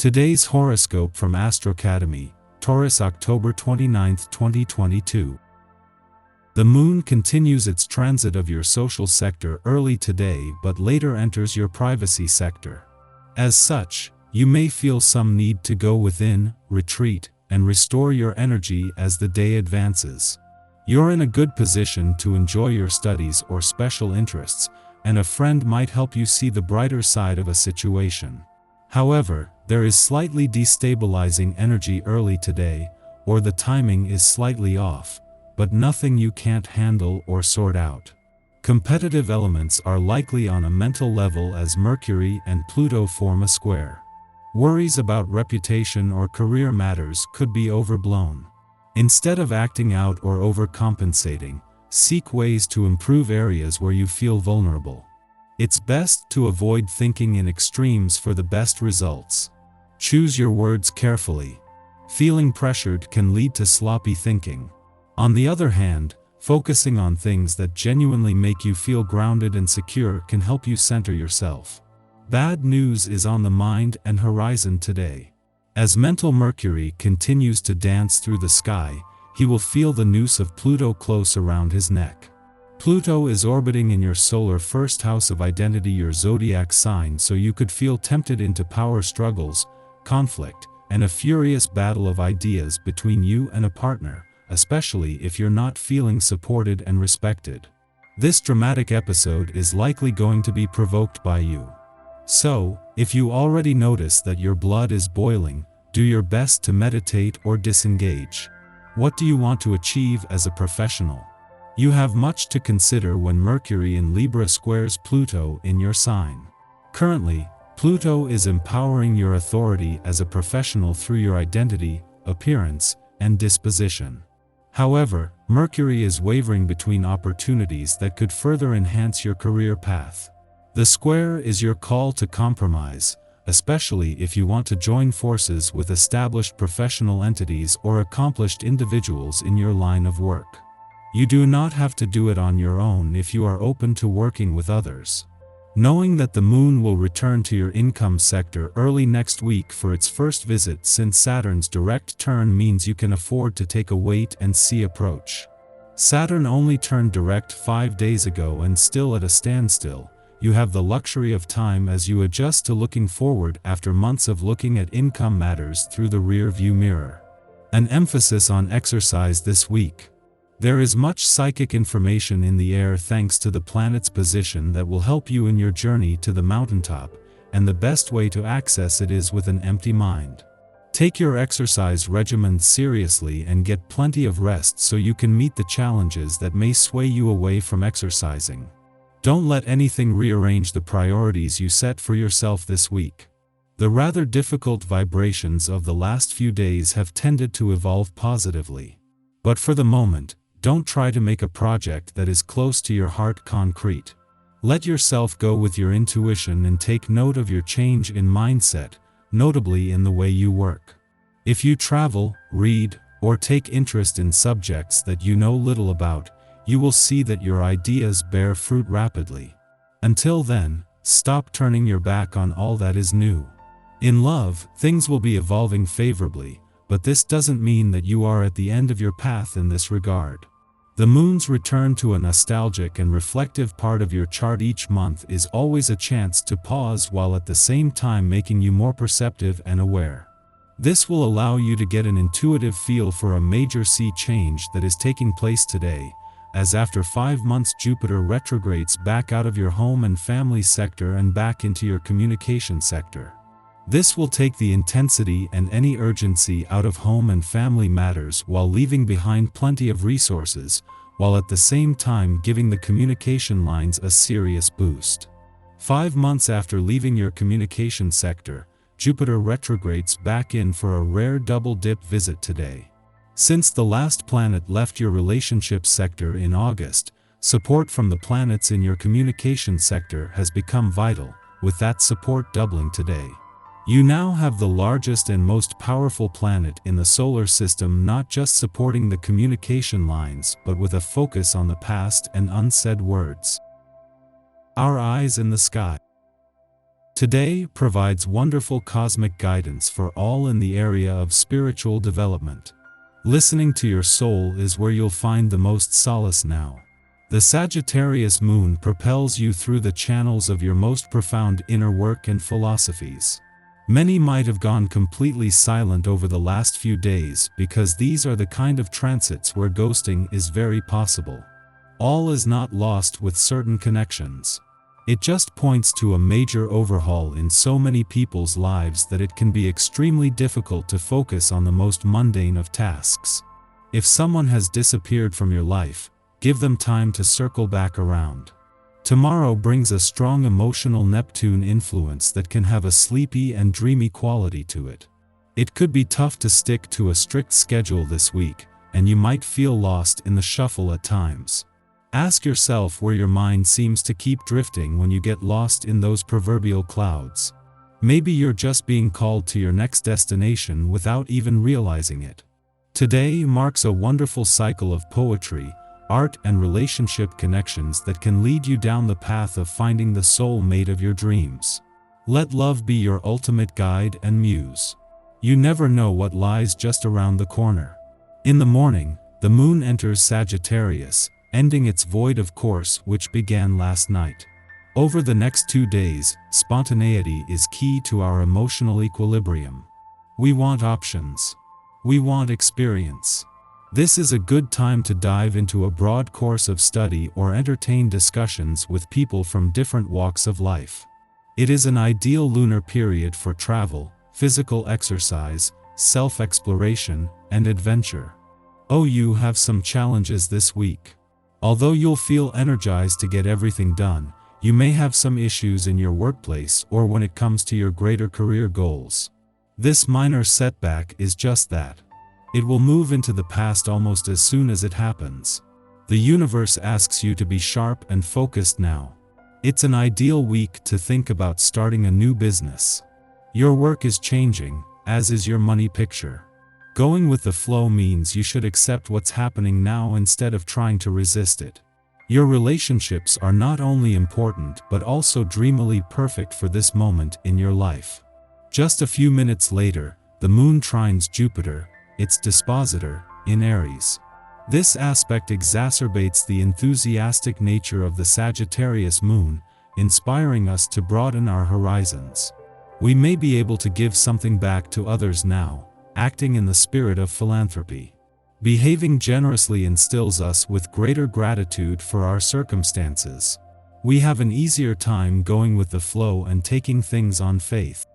Today's horoscope from Astrocademy, Taurus, October 29, 2022. The moon continues its transit of your social sector early today but later enters your privacy sector. As such, you may feel some need to go within, retreat, and restore your energy as the day advances. You're in a good position to enjoy your studies or special interests, and a friend might help you see the brighter side of a situation. However, there is slightly destabilizing energy early today, or the timing is slightly off, but nothing you can't handle or sort out. Competitive elements are likely on a mental level as Mercury and Pluto form a square. Worries about reputation or career matters could be overblown. Instead of acting out or overcompensating, seek ways to improve areas where you feel vulnerable. It's best to avoid thinking in extremes for the best results. Choose your words carefully. Feeling pressured can lead to sloppy thinking. On the other hand, focusing on things that genuinely make you feel grounded and secure can help you center yourself. Bad news is on the mind and horizon today. As mental Mercury continues to dance through the sky, he will feel the noose of Pluto close around his neck. Pluto is orbiting in your solar first house of identity, your zodiac sign, so you could feel tempted into power struggles, conflict, and a furious battle of ideas between you and a partner, especially if you're not feeling supported and respected. This dramatic episode is likely going to be provoked by you. So, if you already notice that your blood is boiling, do your best to meditate or disengage. What do you want to achieve as a professional? You have much to consider when Mercury in Libra squares Pluto in your sign. Currently, Pluto is empowering your authority as a professional through your identity, appearance, and disposition. However, Mercury is wavering between opportunities that could further enhance your career path. The square is your call to compromise, especially if you want to join forces with established professional entities or accomplished individuals in your line of work. You do not have to do it on your own if you are open to working with others. Knowing that the moon will return to your income sector early next week for its first visit since Saturn's direct turn means you can afford to take a wait-and-see approach. Saturn only turned direct 5 days ago and still at a standstill. You have the luxury of time as you adjust to looking forward after months of looking at income matters through the rear-view mirror. An emphasis on exercise this week. There is much psychic information in the air thanks to the planet's position that will help you in your journey to the mountaintop, and the best way to access it is with an empty mind. Take your exercise regimen seriously and get plenty of rest so you can meet the challenges that may sway you away from exercising. Don't let anything rearrange the priorities you set for yourself this week. The rather difficult vibrations of the last few days have tended to evolve positively. But for the moment, don't try to make a project that is close to your heart concrete. Let yourself go with your intuition and take note of your change in mindset, notably in the way you work. If you travel, read, or take interest in subjects that you know little about, you will see that your ideas bear fruit rapidly. Until then, stop turning your back on all that is new. In love, things will be evolving favorably, but this doesn't mean that you are at the end of your path in this regard. The moon's return to a nostalgic and reflective part of your chart each month is always a chance to pause while at the same time making you more perceptive and aware. This will allow you to get an intuitive feel for a major sea change that is taking place today, as after 5 months Jupiter retrogrades back out of your home and family sector and back into your communication sector. This will take the intensity and any urgency out of home and family matters while leaving behind plenty of resources, while at the same time giving the communication lines a serious boost. 5 months after leaving your communication sector, Jupiter retrogrades back in for a rare double-dip visit today. Since the last planet left your relationship sector in August, support from the planets in your communication sector has become vital, with that support doubling today. You now have the largest and most powerful planet in the solar system not just supporting the communication lines but with a focus on the past and unsaid words. Our eyes in the sky. Today provides wonderful cosmic guidance for all in the area of spiritual development. Listening to your soul is where you'll find the most solace now. The Sagittarius moon propels you through the channels of your most profound inner work and philosophies. Many might have gone completely silent over the last few days because these are the kind of transits where ghosting is very possible. All is not lost with certain connections. It just points to a major overhaul in so many people's lives that it can be extremely difficult to focus on the most mundane of tasks. If someone has disappeared from your life, give them time to circle back around. Tomorrow brings a strong emotional Neptune influence that can have a sleepy and dreamy quality to it. It could be tough to stick to a strict schedule this week, and you might feel lost in the shuffle at times. Ask yourself where your mind seems to keep drifting when you get lost in those proverbial clouds. Maybe you're just being called to your next destination without even realizing it. Today marks a wonderful cycle of poetry, art and relationship connections that can lead you down the path of finding the soul mate of your dreams. Let love be your ultimate guide and muse. You never know what lies just around the corner. In the morning, the moon enters Sagittarius, ending its void of course which began last night. Over the next 2 days, spontaneity is key to our emotional equilibrium. We want options. We want experience. This is a good time to dive into a broad course of study or entertain discussions with people from different walks of life. It is an ideal lunar period for travel, physical exercise, self-exploration, and adventure. Oh, you have some challenges this week. Although you'll feel energized to get everything done, you may have some issues in your workplace or when it comes to your greater career goals. This minor setback is just that. It will move into the past almost as soon as it happens. The universe asks you to be sharp and focused now. It's an ideal week to think about starting a new business. Your work is changing, as is your money picture. Going with the flow means you should accept what's happening now instead of trying to resist it. Your relationships are not only important but also dreamily perfect for this moment in your life. Just a few minutes later, the moon trines Jupiter, its dispositor, in Aries. This aspect exacerbates the enthusiastic nature of the Sagittarius moon, inspiring us to broaden our horizons. We may be able to give something back to others now, acting in the spirit of philanthropy. Behaving generously instills us with greater gratitude for our circumstances. We have an easier time going with the flow and taking things on faith.